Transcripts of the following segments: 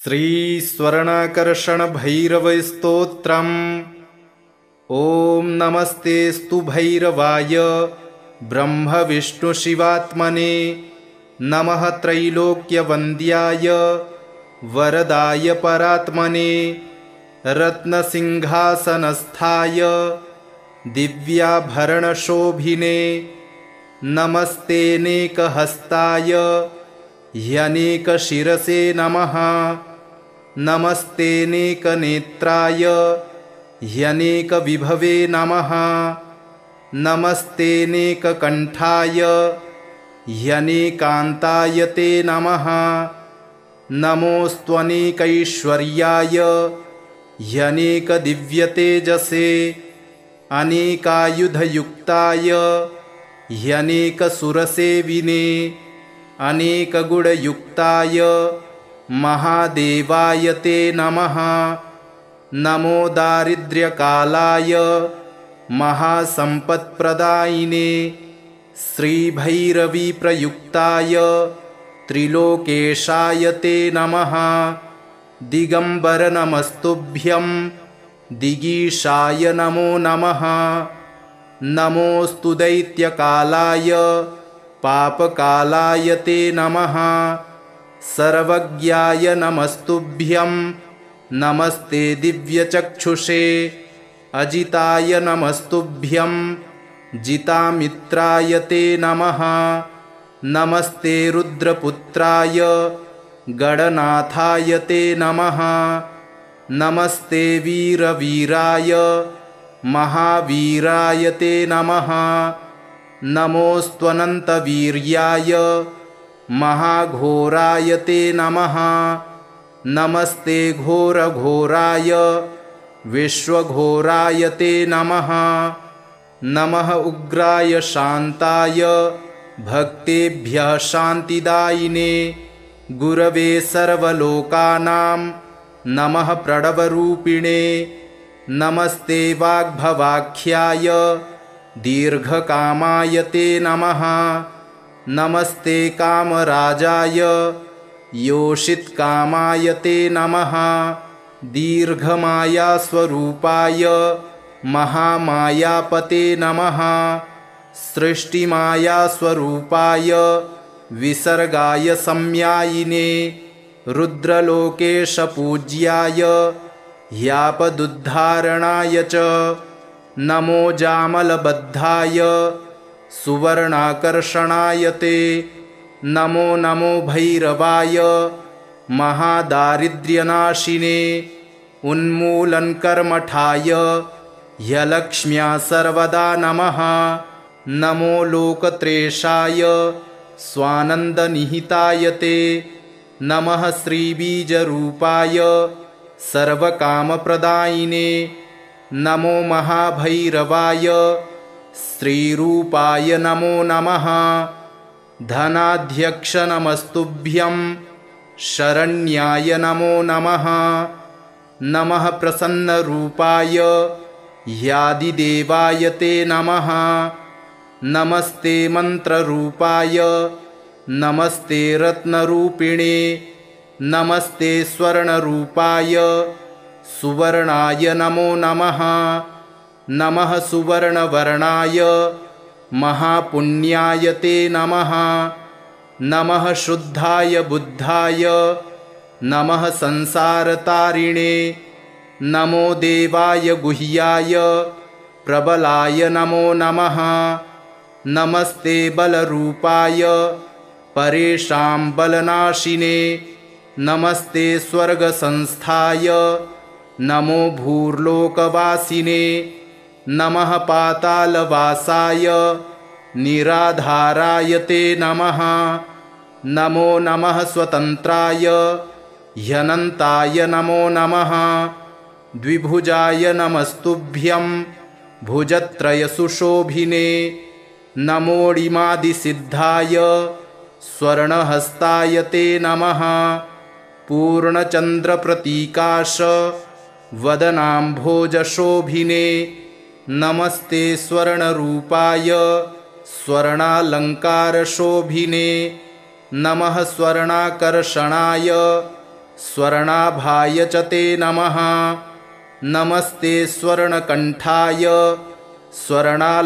श्रीस्वर्णाकर्षणभैरवस्तोत्रम्। ॐ नमस्तेऽस्तु भैरवाय ब्रह्मविष्णुशिवात्मने। नमः त्रैलोक्यवन्द्याय वरदाय परात्मने। रत्नसिंहासनस्थाय दिव्याभरणशोभिने। नमस्तेऽनेकहस्ताय ह्यनेकशिरसे नमः। नमस्तेऽनेकनेत्राय ह्यनेकविभवे नमः। नमस्तेऽनेककण्ठाय ह्यनेकान्ताय ते नमः। नमोऽस्त्वनेकैश्वर्याय ह्यनेकदिव्यतेजसे। अनेकायुधयुक्ताय ह्यनेकसुरसेविने। अनेकगुणयुक्ताय महादेवाय ते नमः। नमो दारिद्र्यकालाय महासम्पत्प्रदायिने। श्रीभैरवीप्रयुक्ताय त्रिलोकेशाय ते नमः। दिगम्बर नमस्तुभ्यं दिगीशाय नमो नमः। नमोऽस्तु दैत्यकालाय पापकालाय ते नमः। सर्वज्ञाय नमस्तुभ्यं नमस्ते दिव्यचक्षुषे। अजिताय नमस्तुभ्यं जितामित्राय ते नमः। नमस्ते रुद्रपुत्राय गणनाथाय ते नमः। नमस्ते वीरवीराय महावीराय ते नमः। नमोऽस्त्वनन्तवीर्याय महाघोराय ते नमः। नमस्ते घोरघोराय विश्वघोराय ते नमः। नमः उग्राय शान्ताय भक्तेभ्यः शान्तिदायिने। गुरवे सर्वलोकानां नमः प्रणवरूपिणे। नमस्ते वाग्भवाख्याय दीर्घकामाय ते नमः। नमस्ते कामराजाय योषितकामाय ते नमः। दीर्घमायास्वरूपाय महामायापते नमः। सृष्टिमायास्वरूपाय विसर्गाय सम्यायिने। रुद्रलोकेशपूज्याय ह्यापदुद्धारणाय च नमो जामलबद्धाय सुवर्णाकर्षणाय ते। नमो नमो भैरवाय महादारिद्र्यनाशिने। उन्मूलनकर्मठाय ह्यलक्ष्म्या सर्वदा नमः। नमो लोकत्रेषाय स्वानन्दनिहिताय ते। नमः श्रीबीजरूपाय सर्वकामप्रदायिने। नमो महाभैरवाय श्रीरूपाय नमो नमः। धनाध्यक्ष नमस्तुभ्यं शरण्याय नमो नमः। नमः प्रसन्नरूपाय ह्यादिदेवाय ते नमः। नमस्ते मन्त्ररूपाय नमस्ते रत्नरूपिणे। नमस्ते स्वर्णरूपाय सुवर्णाय नमो नमः। नमः सुवर्णवर्णाय महापुण्याय ते नमः। नमः शुद्धाय बुद्धाय नमः संसारतारिणे। नमो देवाय गुह्याय प्रबलाय नमो नमः। नमस्ते बलरूपाय परेषां बलनाशिने। नमस्ते स्वर्गसंस्थाय नमो भूर्लोकवासिने। नमः पातालवासाय निराधाराय ते नमः। नमो नमः स्वतन्त्राय ह्यनन्ताय नमो नमः। द्विभुजाय नमस्तुभ्यं भुजत्रयसुशोभिने। नमोऽणिमादिसिद्धाय स्वर्णहस्ताय ते नमः। पूर्णचन्द्रप्रतीकाश वदनाम्भोजशोभिने। नमस्ते स्वर्णरूपाय स्वर्णालङ्कारशोभिने। नमः स्वर्णाकर्षणाय स्वर्णाभाय च ते नमः। नमस्ते स्वर्णकण्ठाय स्वर्णालङ्कारधारिणे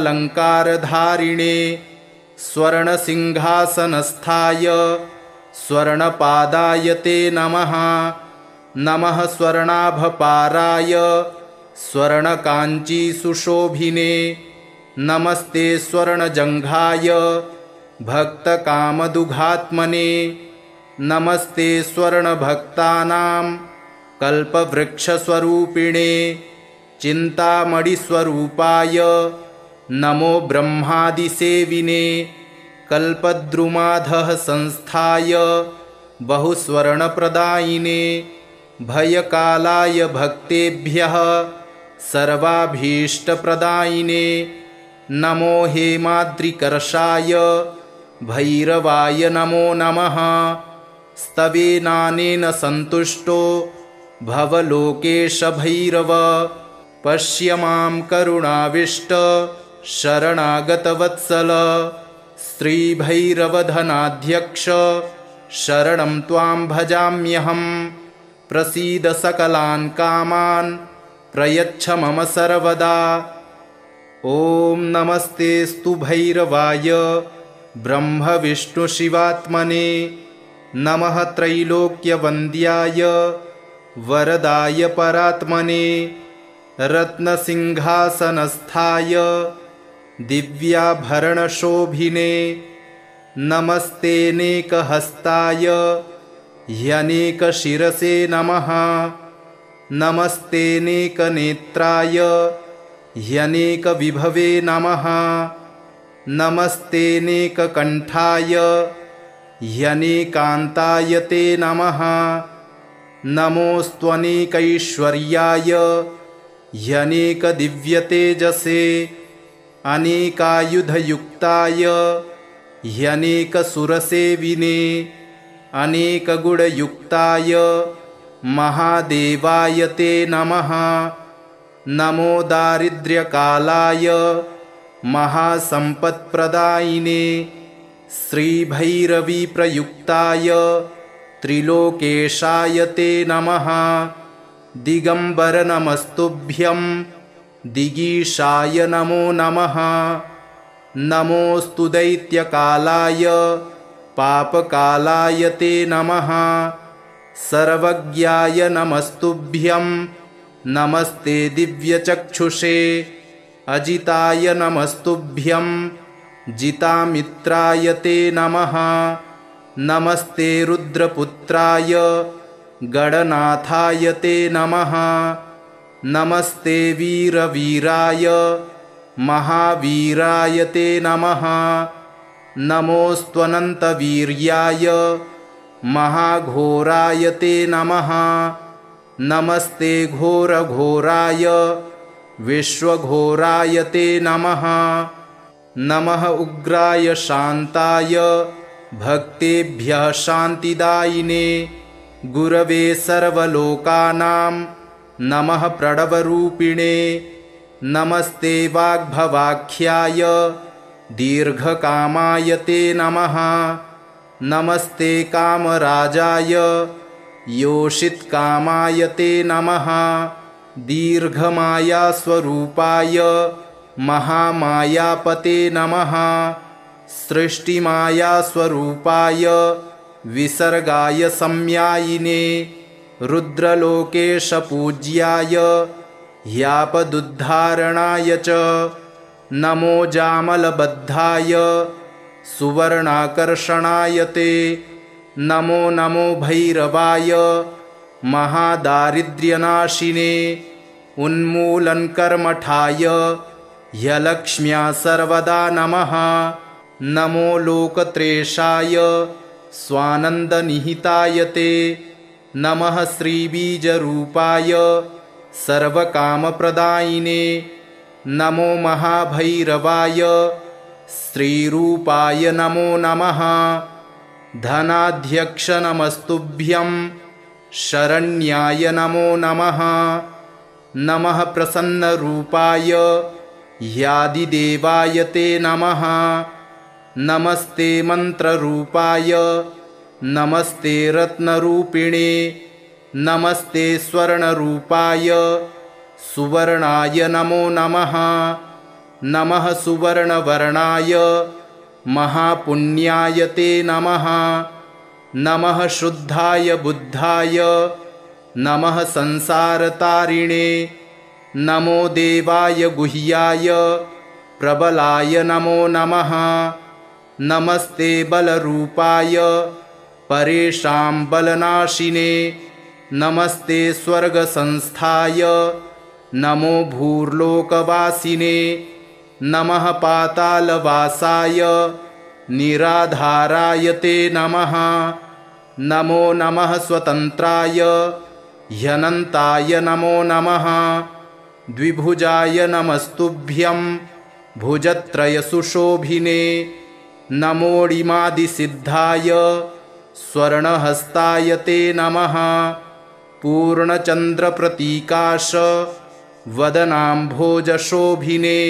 स्वर्णसिंहासनस्थाय स्वर्णपादाय ते नमः। नमः स्वर्णाभपाराय स्वर्णकाञ्चीसुशोभिने नमस्ते स्वर्णजङ्घाय भक्तकामदुघात्मने नमस्ते स्वर्णभक्तानां कल्पवृक्षस्वरूपिणे चिन्तामणिस्वरूपाय नमो ब्रह्मादिसेविने कल्पद्रुमाधः संस्थाय बहुस्वर्णप्रदायिने भयकालाय भक्तेभ्यः सर्वाभीष्टप्रदायिने नमो हेमाद्रिकर्षाय भैरवाय नमो नमः। स्तवेनानेन सन्तुष्टो भवलोकेश भैरव पश्य मां करुणाविष्ट शरणागतवत्सल श्रीभैरवधनाध्यक्ष शरणं त्वां भजाम्यहं। प्रसीद सकलान् कामान् प्रयच्छ मम सर्वदा। ॐ नमस्तेऽस्तु भैरवाय ब्रह्मविष्णुशिवात्मने नमः त्रैलोक्यवन्द्याय वरदाय परात्मने रत्नसिंहासनस्थाय दिव्याभरणशोभिने नमस्तेऽनेकहस्ताय ह्यनेकशिरसे नमः। नमस्तेऽनेकनेत्राय ह्यनेकविभवे नमः। नमस्तेऽनेककण्ठाय ह्यनेकान्ताय ते नमः। नमोऽस्त्वनेकैश्वर्याय ह्यनेकदिव्यतेजसे अनेकायुधयुक्ताय ह्यनेकसुरसेविने अनेकगुणयुक्ताय महादेवाय ते नमः। नमो दारिद्र्यकालाय महासम्पत्प्रदायिने श्रीभैरवीप्रयुक्ताय त्रिलोकेशाय ते नमः। दिगम्बर नमस्तुभ्यं दिगीशाय नमो नमः। नमोऽस्तु दैत्यकालाय पापकालाय ते नमः। सर्वज्ञाय नमस्तुभ्यं नमस्ते दिव्यचक्षुषे अजिताय नमस्तुभ्यं जितामित्राय ते नमः। नमस्ते रुद्रपुत्राय गणनाथाय ते नमः। नमस्ते वीरवीराय महावीराय ते नमः। नमोऽस्त्वनन्तवीर्याय महाघोराय ते नमः। नमस्ते घोरघोराय विश्वघोराय ते नमः। नमः उग्राय शान्ताय भक्तेभ्यः शान्तिदायिने गुरवे सर्वलोकानां नमः प्रणवरूपिणे। नमस्ते वाग्भवाख्याय दीर्घकामाय ते नमः। नमस्ते कामराजाय योषितकामाय ते नमः। दीर्घमायास्वरूपाय महामायापते नमः। सृष्टिमायास्वरूपाय विसर्गाय सम्यायिने रुद्रलोकेशपूज्याय ह्यापदुद्धारणाय च नमो जामलबद्धाय सुवर्णाकर्षणाय ते नमो नमो भैरवाय महादारिद्र्यनाशिने उन्मूलनकर्मठाय ह्यलक्ष्म्या सर्वदा नमः। नमो लोकत्रेषाय स्वानन्दनिहिताय ते नमः। श्रीबीजरूपाय सर्वकामप्रदायिने नमो महाभैरवाय श्रीरूपाय नमो नमः। धनाध्यक्ष नमस्तुभ्यं शरण्याय नमो नमः। नमः प्रसन्नरूपाय ह्यादिदेवाय ते नमः। नमस्ते मन्त्ररूपाय नमस्ते रत्नरूपिणे नमस्ते स्वर्णरूपाय सुवर्णाय नमो नमः। नमः सुवर्णवर्णाय महापुण्याय ते नमः। नमः शुद्धाय बुद्धाय नमः संसारतारिणे। नमो देवाय गुह्याय प्रबलाय नमो नमः। नमस्ते बलरूपाय परेषां बलनाशिने। नमस्ते स्वर्गसंस्थाय नमो भूर्लोकवासिने। नमः पातालवासाय निराधाराय ते नमः। नमो नमः स्वतन्त्राय ह्यनन्ताय नमो नमः। द्विभुजाय नमस्तुभ्यं भुजत्रयसुशोभिने। नमोऽणिमादिसिद्धाय स्वर्णहस्ताय ते नमः। पूर्णचन्द्रप्रतीकाश वदनाम्भोजशोभिने।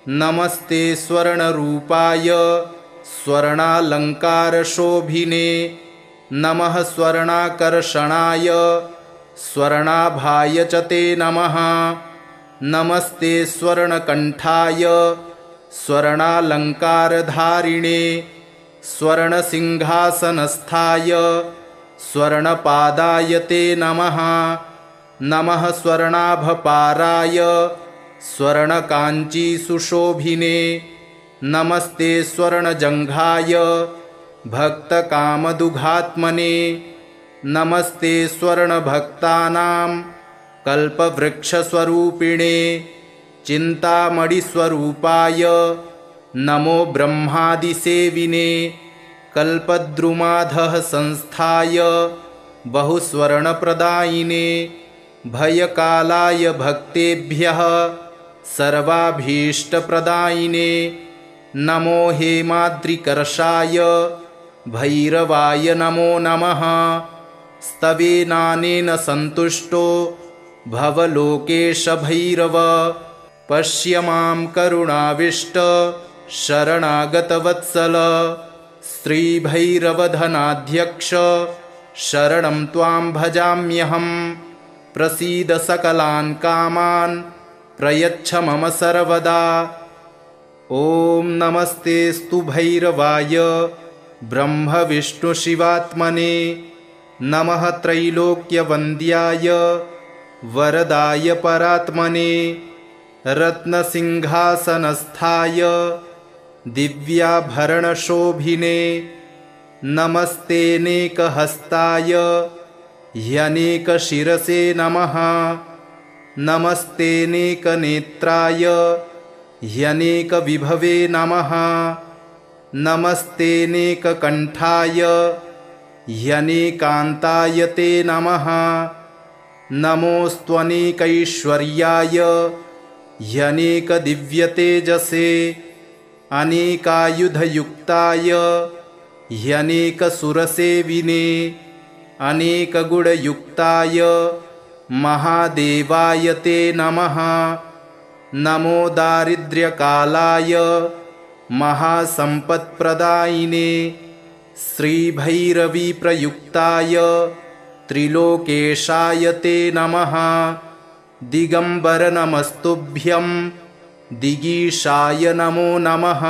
नमस्ते स्वर्णरूपाय स्वर्णालङ्कारशोभिने। नमः स्वर्णाकर्षणाय स्वर्णाभाय च ते नमः। नमस्ते स्वर्णकण्ठाय स्वर्णालङ्कारधारिणे। स्वर्णसिंहासनस्थाय स्वर्णपादाय ते नमः। नमः स्वर्णाभपाराय स्वर्णकाञ्चीसुशोभिने। नमस्ते स्वर्णजङ्घाय भक्तकामदुघात्मने। नमस्ते स्वर्णभक्तानां कल्पवृक्षस्वरूपिणे। चिन्तामणिस्वरूपाय नमो ब्रह्मादिसेविने। कल्पद्रुमाधः संस्थाय बहुस्वर्णप्रदायिने। भयकालाय भक्तेभ्यः सर्वाभीष्टप्रदायिने। नमो हेमाद्रिकर्षाय भैरवाय नमो नमः। स्तवेनानेन सन्तुष्टो भवलोकेश भैरव। पश्य मां करुणाविष्ट शरणागतवत्सल। श्रीभैरवधनाध्यक्ष शरणं त्वां भजाम्यहं। प्रसीद सकलान् कामान् प्रयच्छ मम सर्वदा। ॐ नमस्तेऽस्तु भैरवाय ब्रह्मविष्णुशिवात्मने। नमः त्रैलोक्यवन्द्याय वरदाय परात्मने। रत्नसिंहासनस्थाय दिव्याभरणशोभिने। नमस्तेऽनेकहस्ताय ह्यनेकशिरसे नमः। नमस्तेऽनेकनेत्राय ह्यनेकविभवे नमः। नमस्तेऽनेककण्ठाय ह्यनेकान्ताय ते नमः। नमोऽस्त्वनेकैश्वर्याय ह्यनेकदिव्यतेजसे। अनेकायुधयुक्ताय ह्यनेकसुरसेविने। अनेकगुणयुक्ताय महादेवाय ते नमः। नमो दारिद्र्यकालाय महासम्पत्प्रदायिने। श्रीभैरवीप्रयुक्ताय त्रिलोकेशाय ते नमः। दिगम्बर नमस्तुभ्यं दिगीशाय नमो नमः।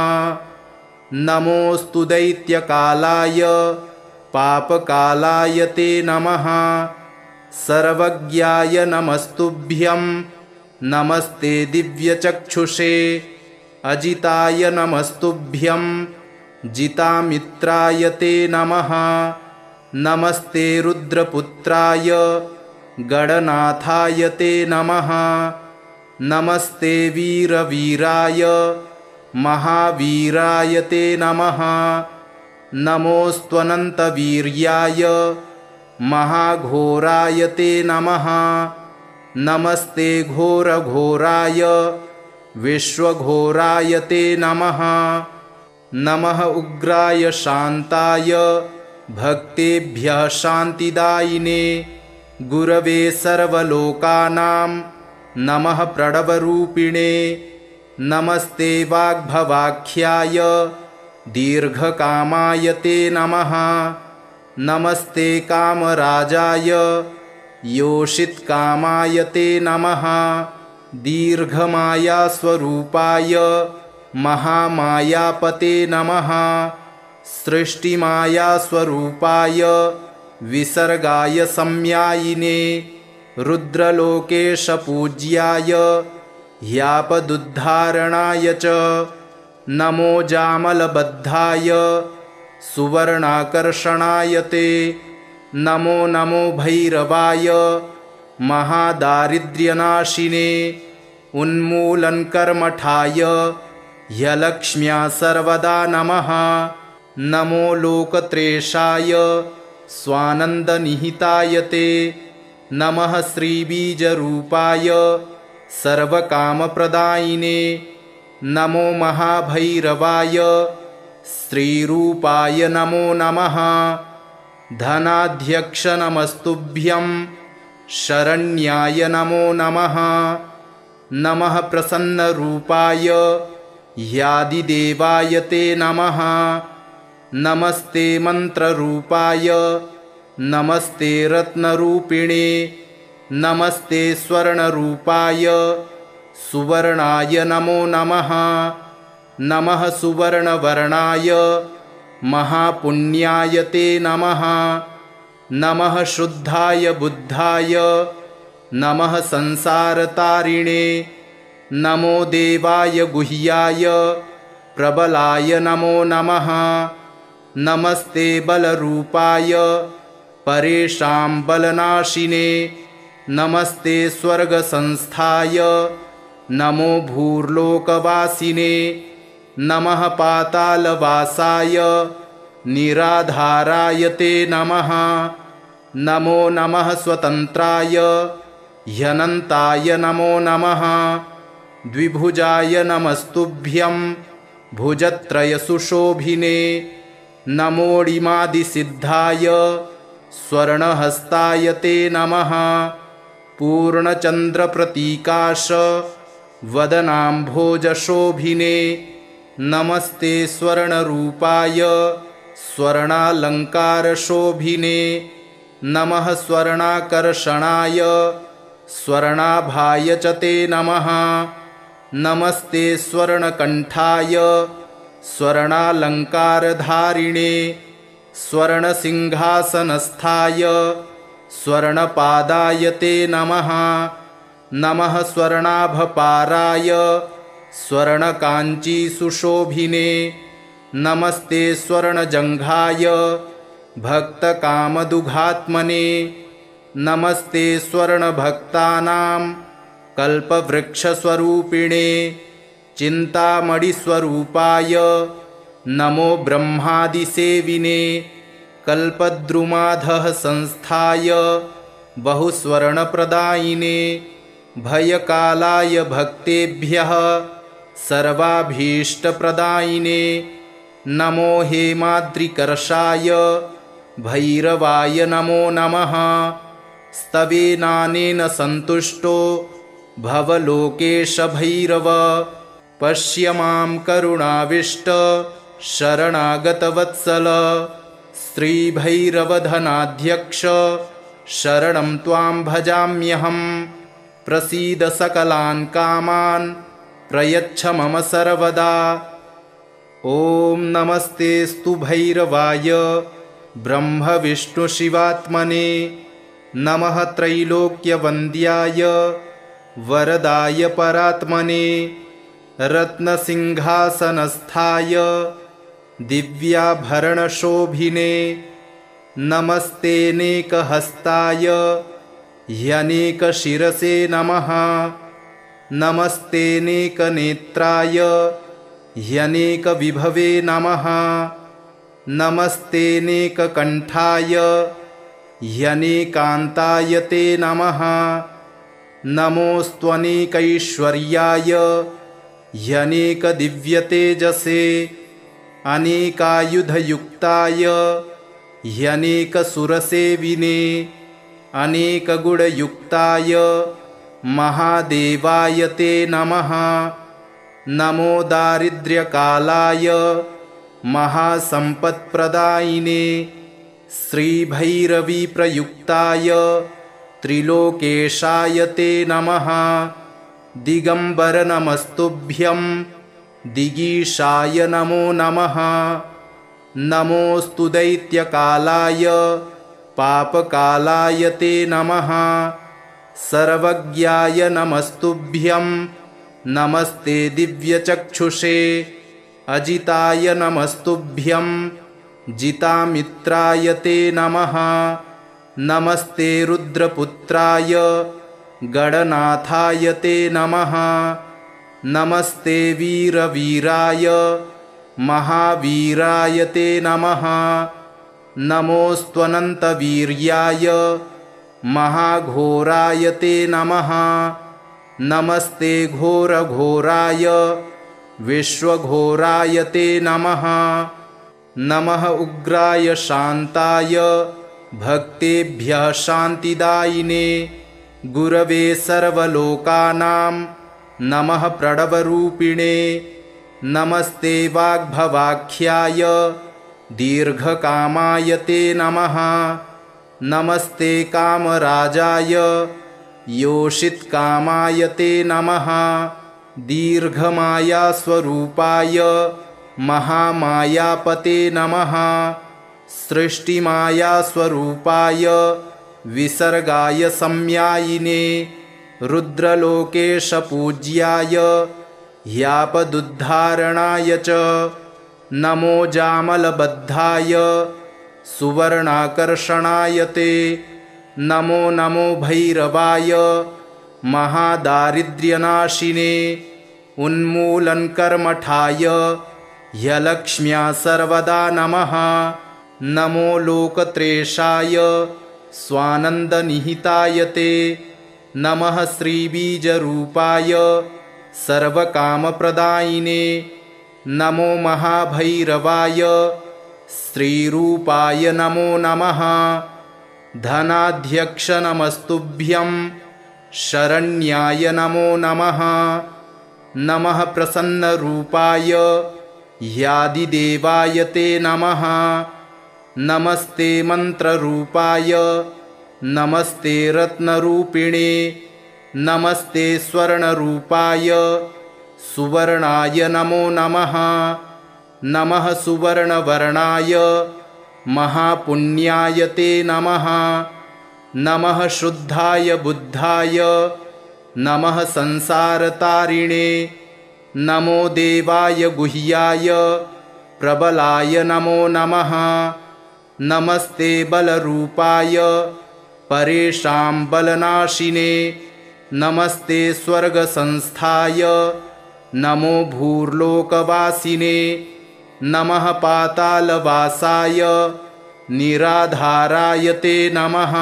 नमोऽस्तु दैत्यकालाय पापकालाय ते नमः। सर्वज्ञाय नमस्तुभ्यं नमस्ते दिव्यचक्षुषे। अजिताय नमस्तुभ्यं जितामित्राय ते नमः। नमस्ते रुद्रपुत्राय गणनाथाय ते नमः। नमस्ते वीरवीराय महावीराय ते नमः। नमोऽस्त्वनन्तवीर्याय महाघोराय ते नमः। नमस्ते घोरघोराय विश्वघोराय ते नमः। नमः उग्राय शान्ताय भक्तेभ्यः शान्तिदायिने। गुरवे सर्वलोकानां नमः प्रणवरूपिणे। नमस्ते वाग्भवाख्याय दीर्घकामाय ते नमः। नमस्ते कामराजाय योषित्कामाय ते नमः। दीर्घमायास्वरूपाय महामायापते नमः। सृष्टिमायास्वरूपाय विसर्गाय सम्यायिने रुद्रलोकेशपूज्याय ह्यापदुद्धारणाय च नमो जामलबद्धाय सुवर्णाकर्षणाय ते नमो नमो भैरवाय महादारिद्र्यनाशिने उन्मूलनकर्मठाय ह्यलक्ष्म्या सर्वदा नमः। नमो लोकत्रेषाय स्वानन्दनिहिताय ते नमः। श्रीबीजरूपाय सर्वकामप्रदायिने नमो महाभैरवाय श्रीरूपाय नमो नमः। धनाध्यक्ष नमस्तुभ्यं शरण्याय नमो नमः। नमः प्रसन्नरूपाय ह्यादिदेवाय ते नमः। नमस्ते मन्त्ररूपाय नमस्ते रत्नरूपिणे नमस्ते स्वर्णरूपाय सुवर्णाय नमो नमः। नमः सुवर्णवर्णाय महापुण्याय ते नमः। नमः शुद्धाय बुद्धाय नमः संसारतारिणे नमो देवाय गुह्याय प्रबलाय नमो नमः। नमस्ते बलरूपाय परेषां बलनाशिने नमस्ते स्वर्गसंस्थाय नमो भूर्लोकवासिने नमः पातालवासाय निराधाराय ते नमः। नमो नमः स्वतन्त्राय ह्यनन्ताय नमो नमः। द्विभुजाय नमस्तुभ्यं भुजत्रयसुशोभिने नमोऽणिमादिसिद्धाय स्वर्णहस्ताय ते नमः। पूर्णचन्द्रप्रतीकाश वदनाम्भोजशोभिने नमस्ते स्वर्णरूपाय स्वर्णालङ्कारशोभिने नमः। स्वर्णाकर्षणाय स्वर्णाभाय च ते नमः। नमस्ते स्वर्णकण्ठाय स्वर्णालङ्कारधारिणे स्वर्णसिंहासनस्थाय स्वर्णपादाय ते नमः। नमः स्वर्णाभपाराय स्वर्णकाञ्चीसुशोभिने नमस्ते स्वर्णजङ्घाय भक्तकामदुघात्मने नमस्ते स्वर्णभक्तानां कल्पवृक्षस्वरूपिणे चिन्तामणिस्वरूपाय नमो ब्रह्मादिसेविने कल्पद्रुमाधः संस्थाय बहुस्वर्णप्रदायिने भयकालाय भक्तेभ्यः सर्वाभीष्टप्रदायिने नमो हेमाद्रिकर्षाय भैरवाय नमो नमः। स्तवेनानेन सन्तुष्टो भवलोकेश भैरव पश्य मां करुणाविष्ट शरणागतवत्सल श्रीभैरवधनाध्यक्ष शरणं त्वां भजाम्यहं। प्रसीद सकलान् कामान् प्रयच्छ मम सर्वदा। ॐ नमस्तेऽस्तु भैरवाय ब्रह्मविष्णुशिवात्मने नमः। त्रैलोक्यवन्द्याय वरदाय परात्मने रत्नसिंहासनस्थाय दिव्याभरणशोभिने नमस्तेऽनेकहस्ताय ह्यनेकशिरसे नमः। नमस्तेऽनेकनेत्राय ह्यनेकविभवे नमः। नमस्तेऽनेककण्ठाय ह्यनेकान्ताय ते नमः। नमोऽस्त्वनेकैश्वर्याय ह्यनेकदिव्यतेजसे अनेकायुधयुक्ताय ह्यनेकसुरसेविने अनेकगुणयुक्ताय महादेवाय ते नमः। नमो दारिद्र्यकालाय महासम्पत्प्रदायिने श्रीभैरवीप्रयुक्ताय त्रिलोकेशाय ते नमः। दिगंबर नमस्तुभ्यं दिगीशाय नमो नमः। नमोस्तु दैत्यकालाय पापकालाय ते नमः। सर्वज्ञाय नमस्तुभ्यं नमस्ते दिव्यचक्षुषे। अजिताय नमस्तुभ्यं जितामित्राय ते नमः। नमस्ते रुद्रपुत्राय गणनाथाय ते नमः। नमस्ते वीरवीराय महावीराय ते नमः। नमोऽस्त्वनन्तवीर्याय महाघोराय ते नमः। नमस्ते घोरघोराय विश्वघोराय ते नमः। नमः उग्राय शान्ताय भक्तेभ्यः शान्तिदायिने गुरवे सर्वलोकानां नमः प्रणवरूपिणे। नमस्ते वाग्भवाख्याय दीर्घकामाय ते नमः। नमस्ते कामराजाय योषितकामाय ते नमः। दीर्घमायास्वरूपाय महामायापते नमः। सृष्टिमायास्वरूपाय विसर्गाय सम्यायिने रुद्रलोकेशपूज्याय ह्यापदुद्धारणाय च नमो जामलबद्धाय सुवर्णाकर्षणाय ते नमो नमो भैरवाय महादारिद्र्यनाशिने उन्मूलनकर्मठाय ह्यलक्ष्म्या सर्वदा नमः। नमो लोकत्रेषाय स्वानन्दनिहिताय ते नमः। श्रीबीजरूपाय सर्वकामप्रदायिने नमो महाभैरवाय श्रीरूपाय नमो नमः। धनाध्यक्ष नमस्तुभ्यं शरण्याय नमो नमः। नमः प्रसन्नरूपाय ह्यादिदेवाय ते नमः। नमस्ते मन्त्ररूपाय नमस्ते रत्नरूपिणे नमस्ते स्वर्णरूपाय सुवर्णाय नमो नमः। नमः सुवर्णवर्णाय महापुण्याय ते नमः। नमः शुद्धाय बुद्धाय नमः संसारतारिणे। नमो देवाय गुह्याय प्रबलाय नमो नमः। नमस्ते बलरूपाय परेषां बलनाशिने नमस्ते स्वर्गसंस्थाय नमो भूर्लोकवासिने। नमः पातालवासाय निराधाराय ते नमः।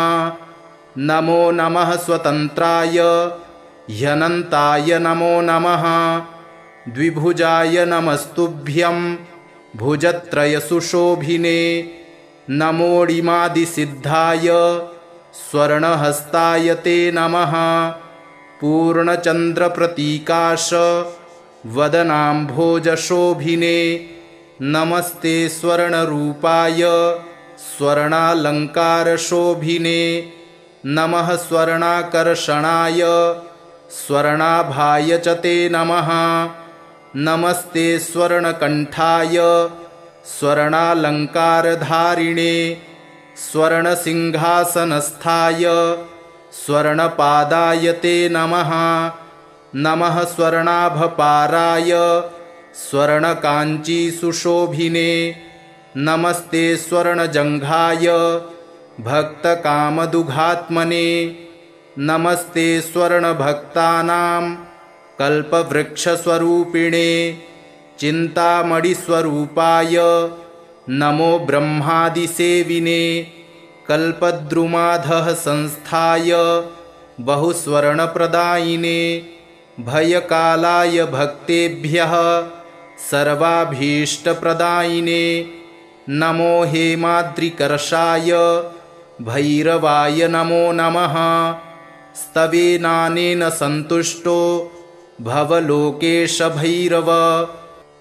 नमो नमः स्वतन्त्राय ह्यनन्ताय नमो नमः। द्विभुजाय नमस्तुभ्यं भुजत्रयसुशोभिने नमोऽणिमादिसिद्धाय स्वर्णहस्ताय ते नमः। पूर्णचन्द्रप्रतीकाश वदनाम्भोजशोभिने नमस्ते स्वर्णरूपाय स्वर्णालङ्कारशोभिने। नमः स्वर्णाकर्षणाय स्वर्णाभाय च ते नमः। नमस्ते स्वर्णकण्ठाय स्वर्णालङ्कारधारिणे स्वर्णसिंहासनस्थाय स्वर्णपादाय ते नमः। नमः स्वर्णाभपाराय स्वर्णकाञ्चीसुशोभिने नमस्ते स्वर्णजङ्घाय भक्तकामदुघात्मने। नमस्ते स्वर्णभक्तानां कल्पवृक्षस्वरूपिणे चिन्तामणिस्वरूपाय नमो ब्रह्मादिसेविने। कल्पद्रुमाधः संस्थाय बहुस्वर्णप्रदायिने भयकालाय भक्तेभ्यः सर्वाभीष्टप्रदायिने। नमो हेमाद्रिकर्षाय भैरवाय नमो नमः। स्तवेनानेन सन्तुष्टो भवलोकेश भैरव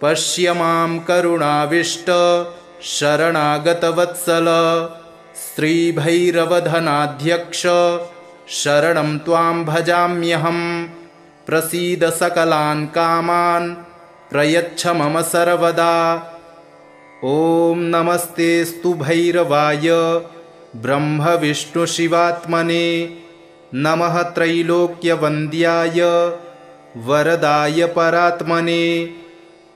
पश्य मां करुणाविष्ट शरणागतवत्सल। श्रीभैरवधनाध्यक्ष शरणं त्वां भजाम्यहं। प्रसीद सकलान् कामान् प्रयच्छ मम सर्वदा। ॐ नमस्तेऽस्तु भैरवाय ब्रह्मविष्णुशिवात्मने। नमः त्रैलोक्यवन्द्याय वरदाय परात्मने।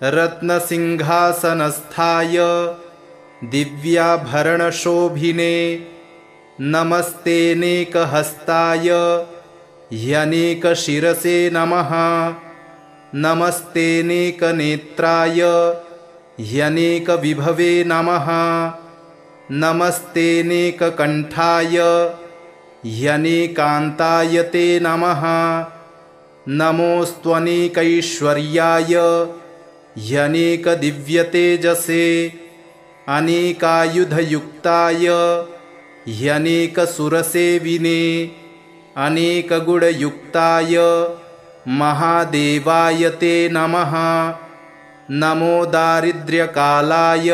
रत्नसिंहासनस्थाय दिव्याभरणशोभिने। नमस्तेऽनेकहस्ताय ह्यनेकशिरसे नमः। नमस्तेऽनेकनेत्राय ह्यनेकविभवे नमः। नमस्तेऽनेककण्ठाय ह्यनेकान्ताय ते नमः। नमोऽस्त्वनेकैश्वर्याय ह्यनेकदिव्यतेजसे। अनेकायुधयुक्ताय ह्यनेकसुरसेविने। अनेकगुणयुक्ताय महादेवाय ते नमः। नमो दारिद्र्यकालाय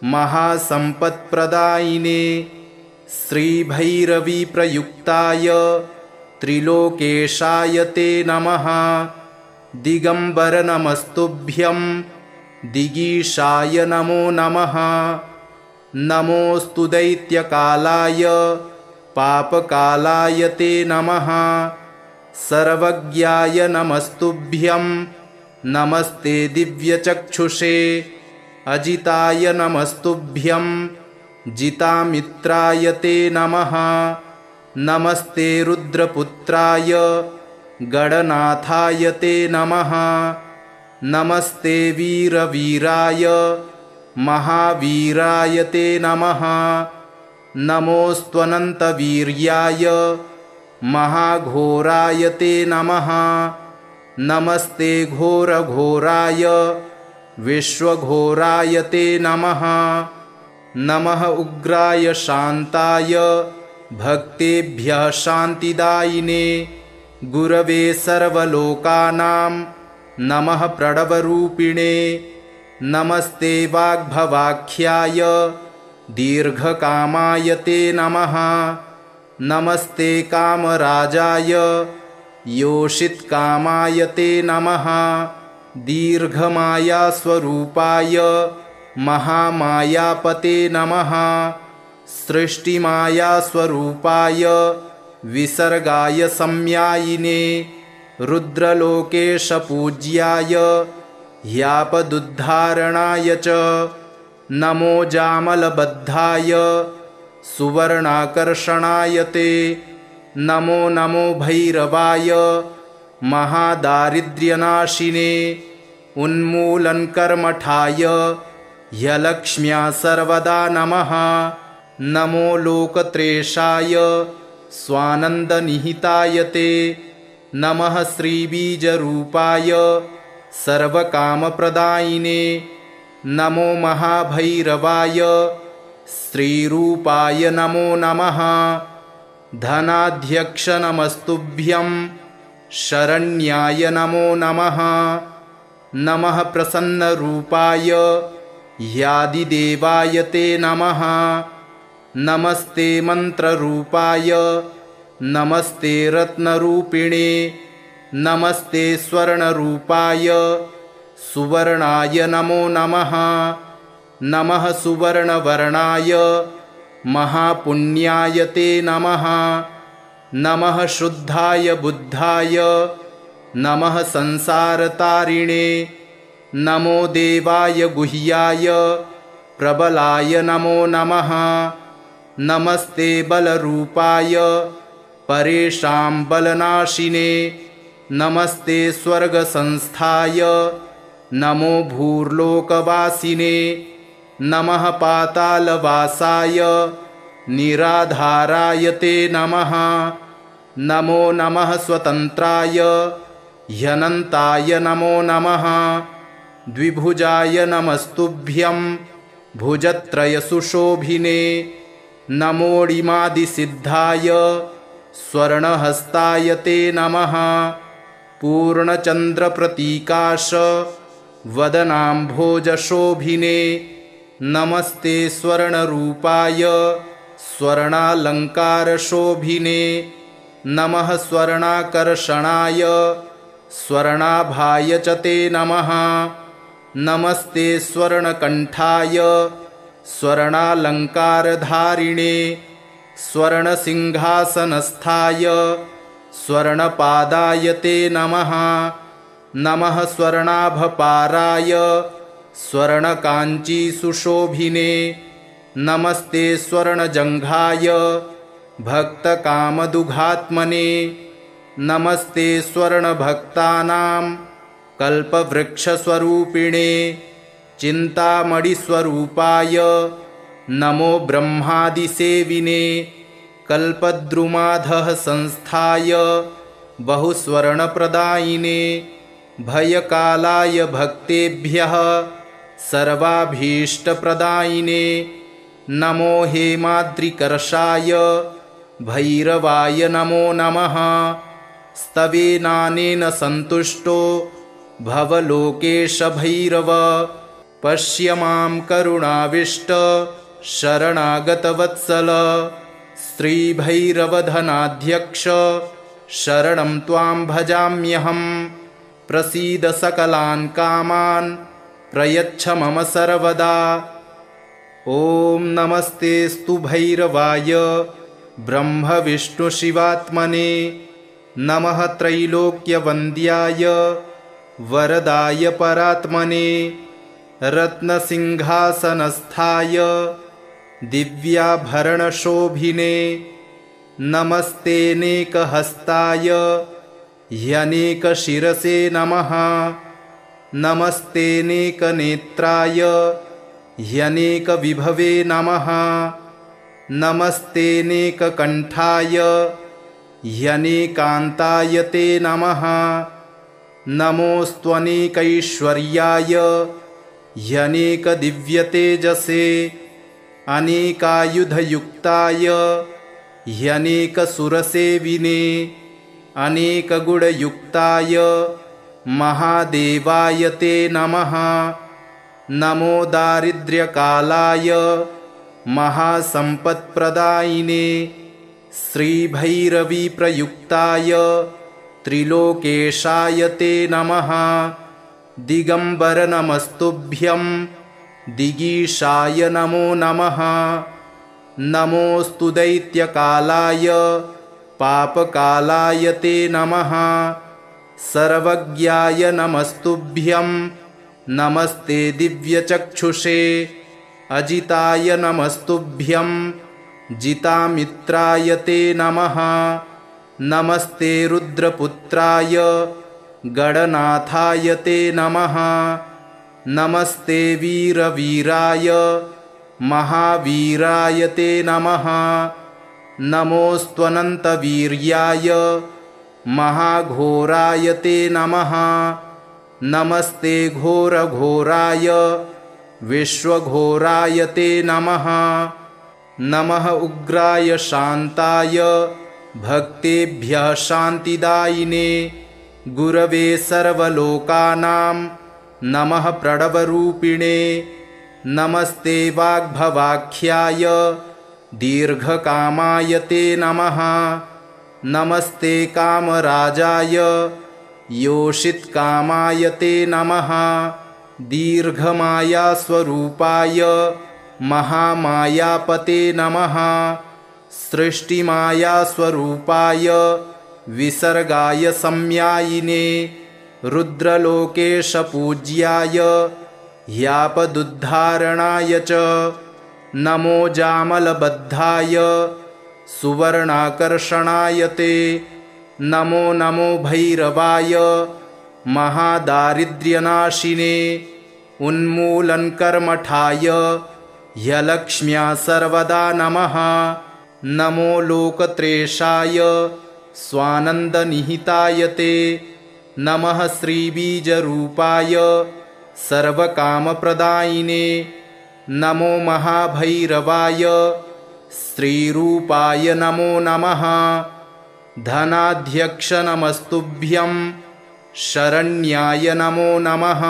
महासम्पत्प्रदायिने। श्रीभैरवीप्रयुक्ताय त्रिलोकेशाय ते नमः। दिगम्बर नमस्तुभ्यं दिगीशाय नमो नमः। नमोऽस्तु दैत्यकालाय पापकालाय ते नमः। सर्वज्ञाय नमस्तुभ्यं नमस्ते दिव्यचक्षुषे। अजिताय नमस्तुभ्यं जितामित्राय ते नमः। नमस्ते रुद्रपुत्राय गणनाथाय ते नमः। नमस्ते वीरवीराय महावीराय ते नमः। नमोऽस्त्वनन्तवीर्याय महाघोराय ते नमः। नमस्ते घोरघोराय विश्वघोराय ते नमः। नमः उग्राय शान्ताय भक्तेभ्यः शान्तिदायिने। गुरवे सर्वलोकानां नमः प्रणवरूपिणे। नमस्ते वाग्भवाख्याय दीर्घकामाय ते नमः। नमस्ते कामराजाय योषितकामाय ते नमः। दीर्घमायास्वरूपाय महामायापते नमः। सृष्टिमायास्वरूपाय विसर्गाय सम्यायिने। रुद्रलोकेशपूज्याय ह्यापदुद्धारणाय च नमो जामलबद्धाय सुवर्णाकर्षणाय ते। नमो नमो भैरवाय महादारिद्र्यनाशिने। उन्मूलनकर्मठाय ह्यलक्ष्म्या सर्वदा नमः। नमो लोकत्रेषाय स्वानन्दनिहिताय ते। नमः श्रीबीजरूपाय सर्वकामप्रदायिने। नमो महाभैरवाय श्रीरूपाय नमो नमः। धनाध्यक्ष नमस्तुभ्यं शरण्याय नमो नमः। नमः प्रसन्नरूपाय ह्यादिदेवाय ते नमः। नमस्ते मन्त्ररूपाय नमस्ते रत्नरूपिणे। नमस्ते स्वर्णरूपाय सुवर्णाय नमो नमः। नमः सुवर्णवर्णाय महापुण्याय ते नमः। नमः शुद्धाय बुद्धाय नमः संसारतारिणे। नमो देवाय गुह्याय प्रबलाय नमो नमः। नमस्ते बलरूपाय परेषां बलनाशिने। नमस्ते स्वर्गसंस्थाय नमो भूर्लोकवासिने। नमः पातालवासाय निराधाराय ते नमः। नमो नमः स्वतन्त्राय ह्यनन्ताय नमो नमः। द्विभुजाय नमस्तुभ्यं भुजत्रयसुशोभिने। नमोऽणिमादिसिद्धाय स्वर्णहस्ताय ते नमः। पूर्णचन्द्रप्रतीकाश वदनाम्भोजशोभिने। नमस्ते स्वर्णरूपाय स्वर्णालङ्कारशोभिने। नमः स्वर्णाकर्षणाय स्वर्णाभाय च ते नमः। नमस्ते स्वर्णकण्ठाय स्वर्णालङ्कारधारिणे स्वर्णसिंहासनस्थाय स्वर्णपादाय ते नमः। नमः स्वर्णाभपाराय स्वर्णकाञ्चीसुशोभिने नमस्ते स्वर्णजङ्घाय भक्तकामदुघात्मने। नमस्ते स्वर्णभक्तानां कल्पवृक्षस्वरूपिणे चिन्तामणिस्वरूपाय नमो ब्रह्मादिसेविने। कल्पद्रुमाधः संस्थाय बहुस्वर्णप्रदायिने भयकालाय भक्तेभ्यः सर्वाभीष्टप्रदायिने। नमो हेमाद्रिकर्षाय भैरवाय नमो नमः। स्तवेनानेन सन्तुष्टो भवलोकेश भैरव। पश्य मां करुणाविष्ट शरणागतवत्सल। श्रीभैरवधनाध्यक्ष शरणं त्वां भजाम्यहं। प्रसीद सकलान् कामान् प्रयच्छ मम सर्वदा। ॐ नमस्तेऽस्तु भैरवाय ब्रह्मविष्णुशिवात्मने। नमः त्रैलोक्यवन्द्याय वरदाय परात्मने। रत्नसिंहासनस्थाय दिव्याभरणशोभिने नमस्तेऽनेकहस्ताय ह्यनेकशिरसे नमः। नमस्तेऽनेकनेत्राय ह्यनेकविभवे नमः। नमस्तेऽनेककण्ठाय ह्यनेकान्ताय ते नमः। नमोऽस्त्वनेकैश्वर्याय ह्यनेकदिव्यतेजसे अनेकायुधयुक्ताय ह्यनेकसुरसेविने अनेकगुणयुक्ताय महादेवाय ते नमः। नमो दारिद्र्यकालाय महासम्पत्प्रदायिने श्रीभैरवीप्रयुक्ताय त्रिलोकेशाय ते नमः। दिगम्बर नमस्तुभ्यं दिगीशाय नमो नमः। नमोऽस्तु दैत्यकालाय पापकालाय ते नमः। सर्वज्ञाय नमस्तुभ्यं नमस्ते दिव्यचक्षुषे। अजिताय नमस्तुभ्यं जितामित्राय ते नमः। नमस्ते रुद्रपुत्राय गणनाथाय ते नमः। नमस्ते वीरवीराय महावीराय ते नमः। नमोऽस्त्वनन्तवीर्याय महाघोराय ते नमः। नमस्ते घोरघोराय विश्वघोराय ते नमः। नमः उग्राय शान्ताय भक्तेभ्यः शान्तिदायिने गुरवे सर्वलोकानां नमः प्रणवरूपिणे। नमस्ते वाग्भवाख्याय दीर्घकामाय ते नमः। नमस्ते कामराजाय योषितकामाय ते नमः। दीर्घमायास्वरूपाय महामायापते नमः। सृष्टिमायास्वरूपाय विसर्गाय सम्यायिने रुद्रलोकेशपूज्याय ह्यापदुद्धारणाय च नमो जामलबद्धाय सुवर्णाकर्षणाय ते नमो नमो भैरवाय महादारिद्र्यनाशिने उन्मूलनकर्मठाय ह्यलक्ष्म्या सर्वदा नमः। नमो लोकत्रेषाय स्वानन्दनिहिताय ते नमः। श्रीबीजरूपाय सर्वकामप्रदायिने नमो महाभैरवाय श्रीरूपाय नमो नमः। धनाध्यक्ष नमस्तुभ्यं शरण्याय नमो नमः।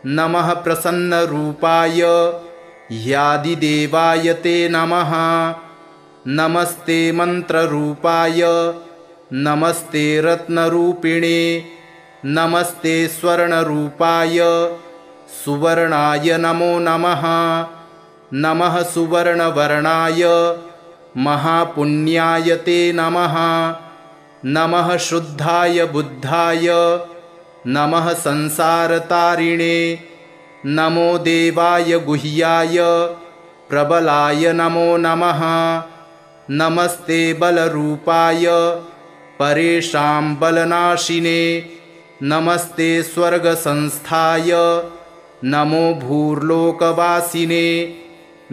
नमः प्रसन्नरूपाय ह्यादिदेवाय ते नमः। नमस्ते मन्त्ररूपाय नमस्ते रत्नरूपिणे नमस्ते स्वर्णरूपाय सुवर्णाय नमो नमः नमः सुवर्णवर्णाय महापुण्याय ते नमः नमः शुद्धाय बुद्धाय नमः संसारतारिणे नमो देवाय गुह्याय प्रबलाय नमो नमः नमस्ते बलरूपाय परेषां बलनाशिने नमस्ते स्वर्गसंस्थाय नमो भूर्लोकवासिने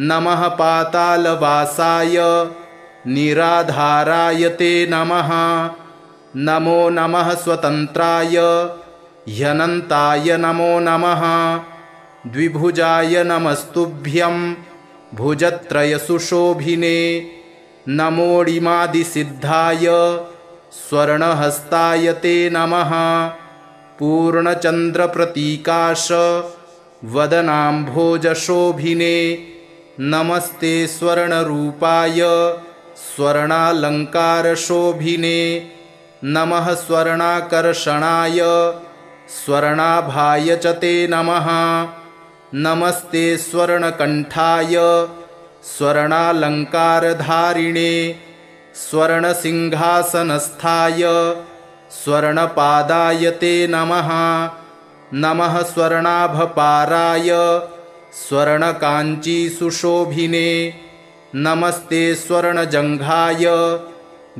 नमः पातालवासाय निराधाराय ते नमः नमो नमः स्वतन्त्राय ह्यनन्ताय नमो नमः द्विभुजाय नमस्तुभ्यं भुजत्रयसुशोभिने नमोऽणिमादिसिद्धाय स्वर्णहस्ताय ते नमः पूर्णचन्द्रप्रतीकाश वदनाम्भोजशोभिने नमस्ते स्वर्णरूपाय स्वर्णालङ्कारशोभिने नमः स्वर्णाकर्षणाय स्वर्णाभाय च ते नमः नमस्ते स्वर्णकण्ठाय स्वर्णालङ्कारधारिणे स्वर्णसिंहासनस्थाय स्वर्णपादाय ते नमः नमः स्वर्णाभपाराय स्वर्णकाञ्चीसुशोभिने नमस्ते स्वर्णजङ्घाय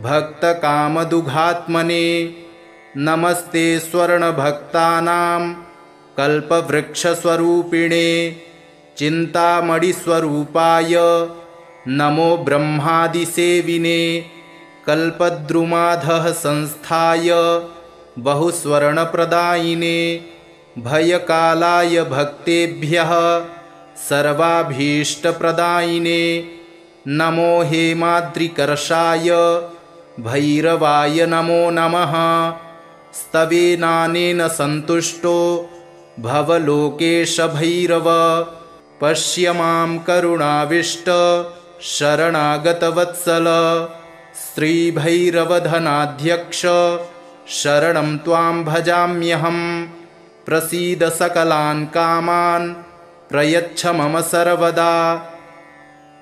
भक्तकामदुघात्मने नमस्ते स्वर्णभक्तानां कल्पवृक्षस्वरूपिणे चिन्तामणिस्वरूपाय नमो ब्रह्मादिसेविने कल्पद्रुमाधः संस्थाय बहुस्वर्णप्रदायिने भयकालाय भक्तेभ्यः सर्वाभीष्टप्रदायिने नमो हेमाद्रिकर्षाय भैरवाय नमो नमः स्तवेनानेन सन्तुष्टो भवलोकेश भैरव पश्य मां करुणाविष्ट शरणागतवत्सल श्रीभैरवधनाध्यक्ष शरणं त्वां भजाम्यहं प्रसीद सकलान् कामान् प्रयच्छ मम सर्वदा।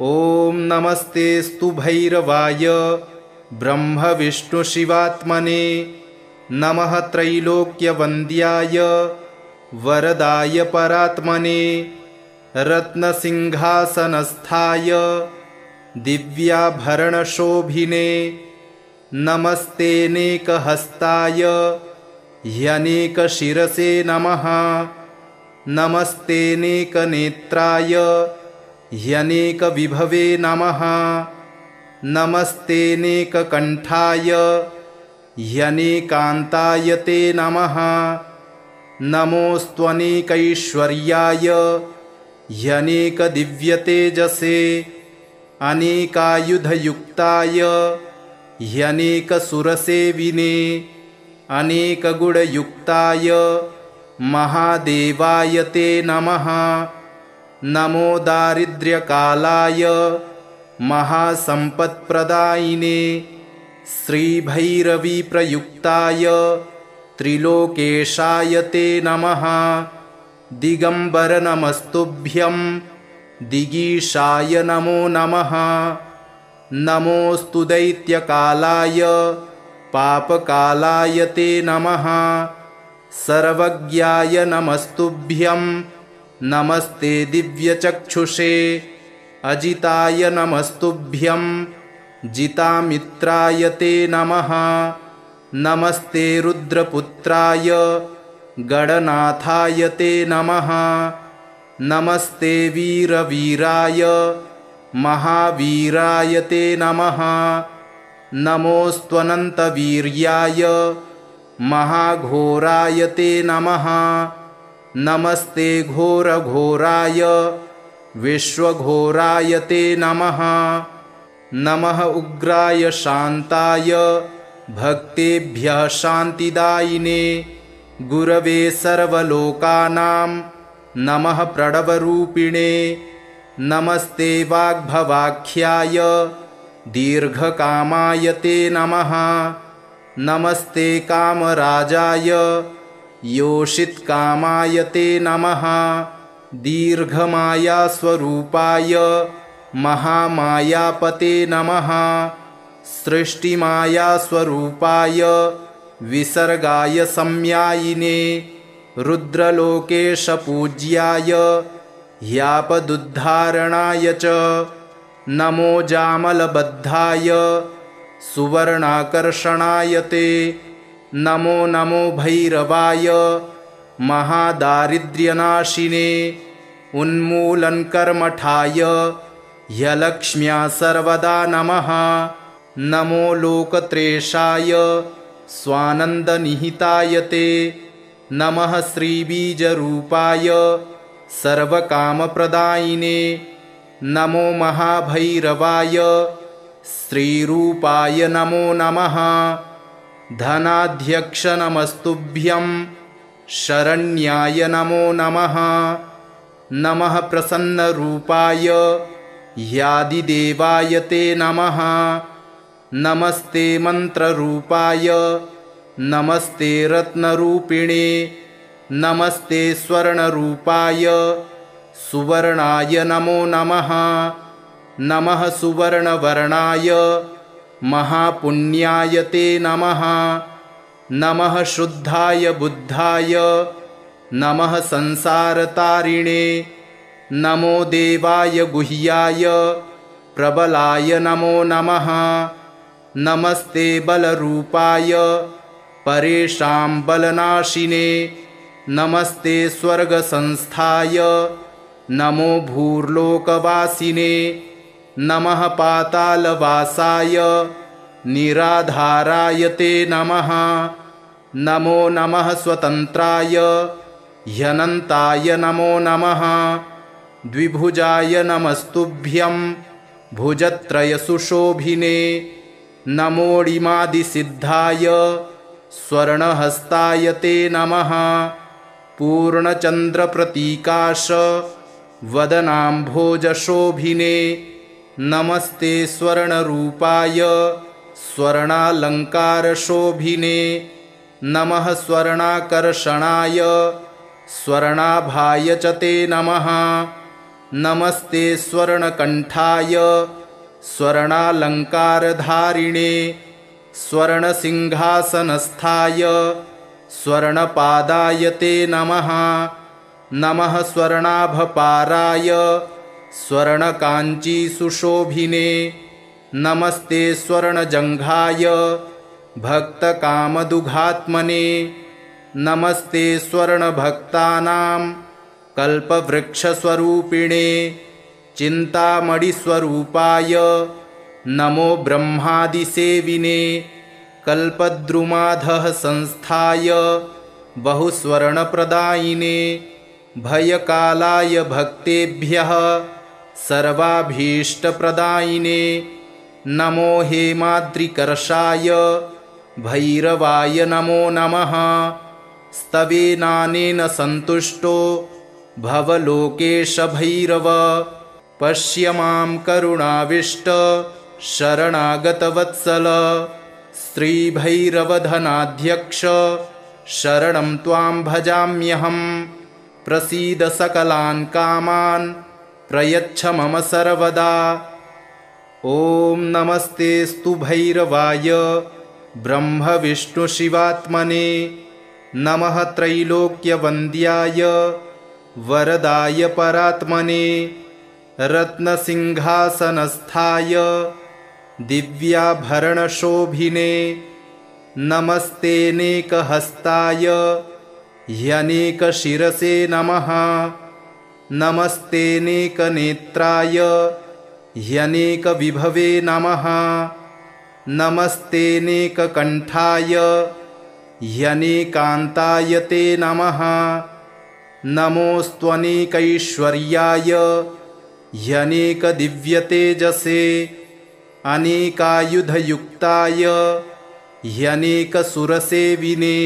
ॐ नमस्तेस्तु भैरवाय ब्रह्मविष्णुशिवात्मने नमः त्रैलोक्यवन्द्याय वरदाय परात्मने रत्नसिंहासनस्थाय दिव्याभरणशोभिने नमस्तेनेकहस्ताय ह्यनेकशिरसे नमः नमस्तेनेकनेत्राय ह्यनेकविभवे नमः नमस्तेनेककण्ठाय ह्यनेकान्ताय ते नमः नमोऽस्त्वनेकैश्वर्याय ह्यनेकदिव्यतेजसे अनेकायुधयुक्ताय ह्यनेकसुरसेविने अनेकगुणयुक्ताय महादेवाय ते नमः नमो दारिद्र्यकालाय महासम्पत्प्रदायिने श्रीभैरवीप्रयुक्ताय त्रिलोकेशाय ते नमः दिगम्बर नमस्तुभ्यं दिगीशाय नमो नमः नमोऽस्तु दैत्यकालाय पापकालाय ते नमः सर्वज्ञाय नमस्तुभ्यं नमस्ते दिव्यचक्षुषे अजिताय नमस्तुभ्यं जितामित्राय ते नमः नमस्ते रुद्रपुत्राय गणनाथाय ते नमः नमस्ते वीरवीराय महावीराय ते नमः नमोऽस्त्वनन्तवीर्याय महाघोराय ते नमः नमस्ते घोरघोराय विश्वघोराय ते नमः नमः उग्राय शान्ताय भक्तेभ्यः शान्तिदायिने गुरवे सर्वलोकानां नमः प्रणवरूपिणे नमस्ते वाग्भवाख्याय दीर्घकामाय ते नमः नमस्ते कामराजाय योषितकामाय ते नमः। दीर्घमायास्वरूपाय महामायापते नमः। सृष्टिमायास्वरूपाय विसर्गाय सम्यायिने रुद्रलोकेशपूज्याय ह्यापदुद्धारणाय च नमो जामलबद्धाय सुवर्णाकर्षणाय ते नमो नमो भैरवाय महादारिद्र्यनाशिने उन्मूलनकर्मठाय ह्यलक्ष्म्या सर्वदा नमः। नमो लोकत्रेषाय स्वानन्दनिहिताय ते नमः। श्रीबीजरूपाय सर्वकामप्रदायिने नमो महाभैरवाय श्रीरूपाय नमो नमः। धनाध्यक्ष नमस्तुभ्यं शरण्याय नमो नमः। नमः प्रसन्नरूपाय ह्यादिदेवाय ते नमः। नमस्ते मन्त्ररूपाय नमस्ते रत्नरूपिणे नमस्ते स्वर्णरूपाय सुवर्णाय नमो नमः। नमः सुवर्णवर्णाय महापुण्याय ते नमः। नमः शुद्धाय बुद्धाय नमः संसारतारिणे नमो देवाय गुह्याय प्रबलाय नमो नमः। नमस्ते बलरूपाय परेषां बलनाशिने नमस्ते स्वर्गसंस्थाय नमो भूर्लोकवासिने नमः पातालवासाय निराधाराय ते नमः। नमो नमः स्वतन्त्राय ह्यनन्ताय नमो नमः। द्विभुजाय नमस्तुभ्यं भुजत्रयसुशोभिने नमोऽणिमादिसिद्धाय स्वर्णहस्ताय ते नमः। पूर्णचन्द्रप्रतीकाश वदनाम्भोजशोभिने नमस्ते स्वर्णरूपाय स्वर्णालङ्कारशोभिने नमः। स्वर्णाकर्षणाय स्वर्णाभाय च ते नमः। नमस्ते स्वर्णकण्ठाय स्वर्णालङ्कारधारिणे स्वर्णसिंहासनस्थाय स्वर्णपादाय ते नमः। नमः स्वर्णाभपाराय स्वर्णकाञ्चीसुशोभिने नमस्ते स्वर्णजङ्घाय भक्तकामदुघात्मने नमस्ते स्वर्णभक्तानां कल्पवृक्षस्वरूपिणे चिन्तामणिस्वरूपाय नमो ब्रह्मादिसेविने कल्पद्रुमाधः संस्थाय बहुस्वर्णप्रदायिने भयकालाय भक्तेभ्यः सर्वाभीष्टप्रदायिने नमो हेमाद्रिकर्षाय भैरवाय नमो नमः। स्तवेनानेन सन्तुष्टो भवलोकेश भैरव पश्य मां करुणाविष्ट शरणागतवत्सल श्रीभैरवधनाध्यक्ष शरणं त्वां भजाम्यहं। प्रसीद सकलान् कामान् प्रयच्छ मम सर्वदा। ॐ नमस्तेऽस्तु भैरवाय ब्रह्मविष्णुशिवात्मने नमः। त्रैलोक्यवन्द्याय वरदाय परात्मने रत्नसिंहासनस्थाय दिव्याभरणशोभिने नमस्तेऽनेकहस्ताय ह्यनेकशिरसे नमः। नमस्तेऽनेकनेत्राय ह्यनेकविभवे नमः। नमस्तेऽनेककण्ठाय ह्यनेकान्ताय ते नमः। नमोऽस्त्वनेकैश्वर्याय ह्यनेकदिव्यतेजसे अनेकायुधयुक्ताय ह्यनेकसुरसेविने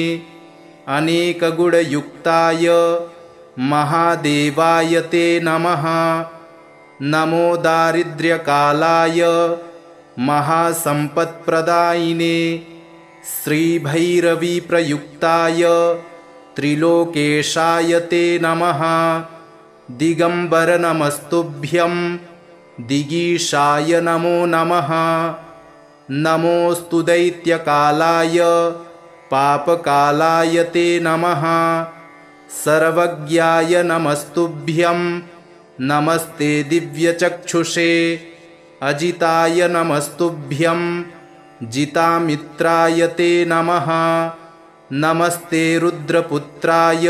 अनेकगुणयुक्ताय महादेवाय ते नमः। नमो दारिद्र्यकालाय महासम्पत्प्रदायिने श्रीभैरवीप्रयुक्ताय त्रिलोकेशाय ते नमः। दिगम्बर नमस्तुभ्यं दिगीशाय नमो नमः। नमोऽस्तु दैत्यकालाय पापकालाय ते नमः। सर्वज्ञाय नमस्तुभ्यं नमस्ते दिव्यचक्षुषे। अजिताय नमस्तुभ्यं जितामित्राय ते नमः। नमस्ते रुद्रपुत्राय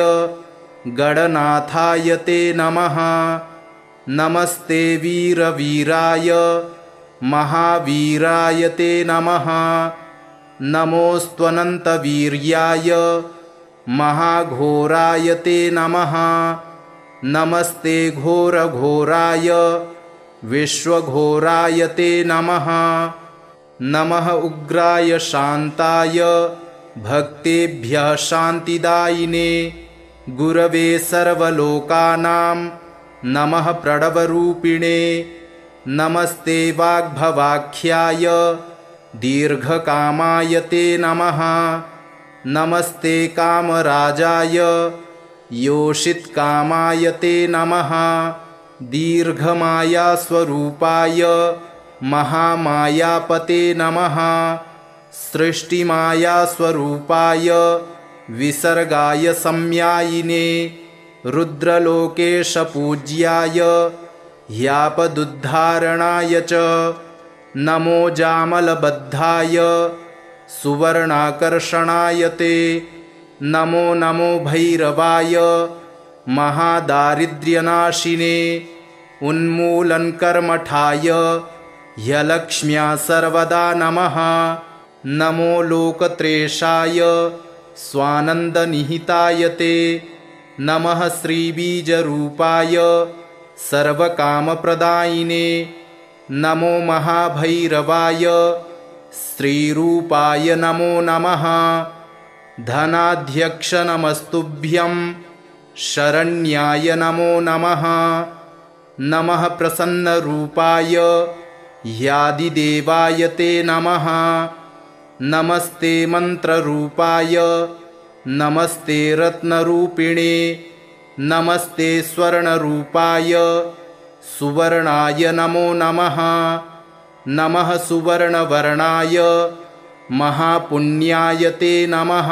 गणनाथाय ते नमः। नमस्ते वीरवीराय महावीराय ते नमः। नमोऽस्त्वनन्तवीर्याय महाघोराय ते नमः। नमस्ते घोरघोराय विश्वघोराय ते नमः। नमः उग्राय शान्ताय भक्तेभ्यः शान्तिदायिने गुरवे सर्वलोकानां नमः प्रणवरूपिणे। नमस्ते वाग्भवाख्याय दीर्घकामाय ते नमः। नमस्ते कामराजाय योषितकामाय ते नमः। दीर्घमायास्वरूपाय महामायापते नमः। सृष्टिमायास्वरूपाय विसर्गाय सम्यायिने रुद्रलोकेशपूज्याय ह्यापदुद्धारणाय च नमो जामलबद्धाय सुवर्णाकर्षणाय ते नमो नमो भैरवाय महादारिद्र्यनाशिने उन्मूलनकर्मठाय ह्यलक्ष्म्या सर्वदा नमः। नमो लोकत्रेषाय स्वानन्दनिहिताय ते नमः। श्रीबीजरूपाय सर्वकामप्रदायिने नमो महाभैरवाय श्रीरूपाय नमो नमः। धनाध्यक्ष नमस्तुभ्यं शरण्याय नमो नमः। नमः प्रसन्नरूपाय ह्यादिदेवाय ते नमः। नमस्ते मन्त्ररूपाय नमस्ते रत्नरूपिणे नमस्ते स्वर्णरूपाय सुवर्णाय नमो नमः। नमः सुवर्णवर्णाय महापुण्याय ते नमः।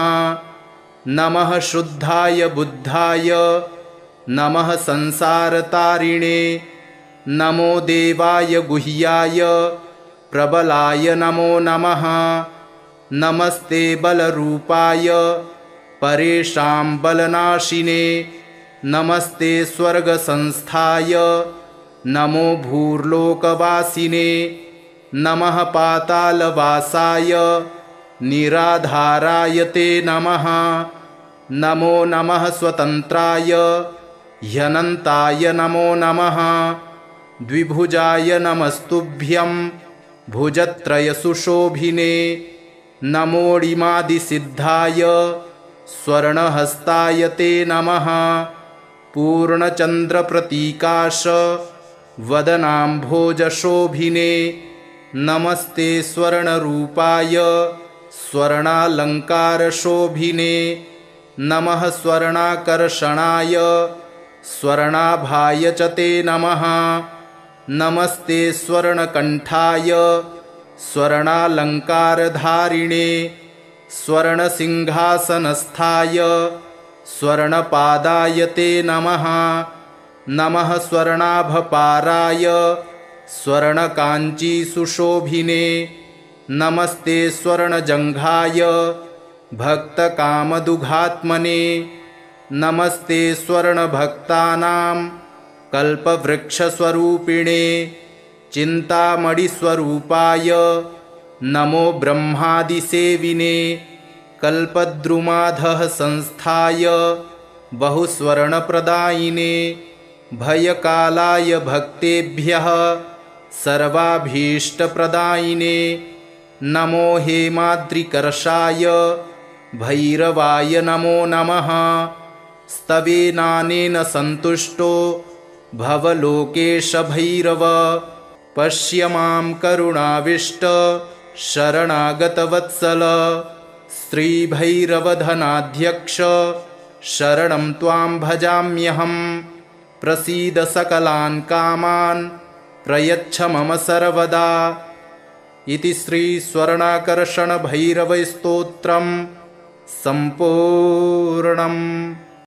नमः शुद्धाय बुद्धाय नमः संसारतारिणे। नमो देवाय गुह्याय प्रबलाय नमो नमः। नमस्ते बलरूपाय परेषां बलनाशिने नमस्ते स्वर्गसंस्थाय नमो भूर्लोकवासिने। नमः पातालवासाय निराधाराय ते नमः। नमो नमः स्वतन्त्राय ह्यनन्ताय नमो नमः। द्विभुजाय नमस्तुभ्यं भुजत्रयसुशोभिने नमोऽणिमादिसिद्धाय स्वर्णहस्ताय ते नमः। पूर्णचन्द्रप्रतीकाश वदनाम्भोजशोभिने नमस्ते स्वर्णरूपाय स्वर्णालङ्कारशोभिने। नमः स्वर्णाकर्षणाय स्वर्णाभाय च ते नमः। नमस्ते स्वर्णकण्ठाय स्वर्णालङ्कारधारिणे स्वर्णसिंहासनस्थाय स्वर्णपादाय ते नमः। नमः स्वर्णाभपाराय स्वर्णकाञ्चीसुशोभिने नमस्ते स्वर्णजङ्घाय भक्तकामदुघात्मने। नमस्ते स्वर्णभक्तानां कल्पवृक्षस्वरूपिणे चिन्तामणिस्वरूपाय नमो ब्रह्मादिसेविने। कल्पद्रुमाधः संस्थाय बहुस्वर्णप्रदायिने भयकालाय भक्तेभ्यः सर्वाभीष्टप्रदायिने। नमो हेमाद्रिकर्षाय भैरवाय नमो नमः। स्तवेनानेन सन्तुष्टो भवलोकेश भैरव पश्य मां करुणाविष्ट शरणागतवत्सल। श्रीभैरवधनाध्यक्ष शरणं त्वां भजाम्यहं। प्रसीद सकलान् कामान् प्रयच्छ मम सर्वदा। इति श्रीस्वर्णाकर्षणभैरवस्तोत्रं सम्पूर्णम्।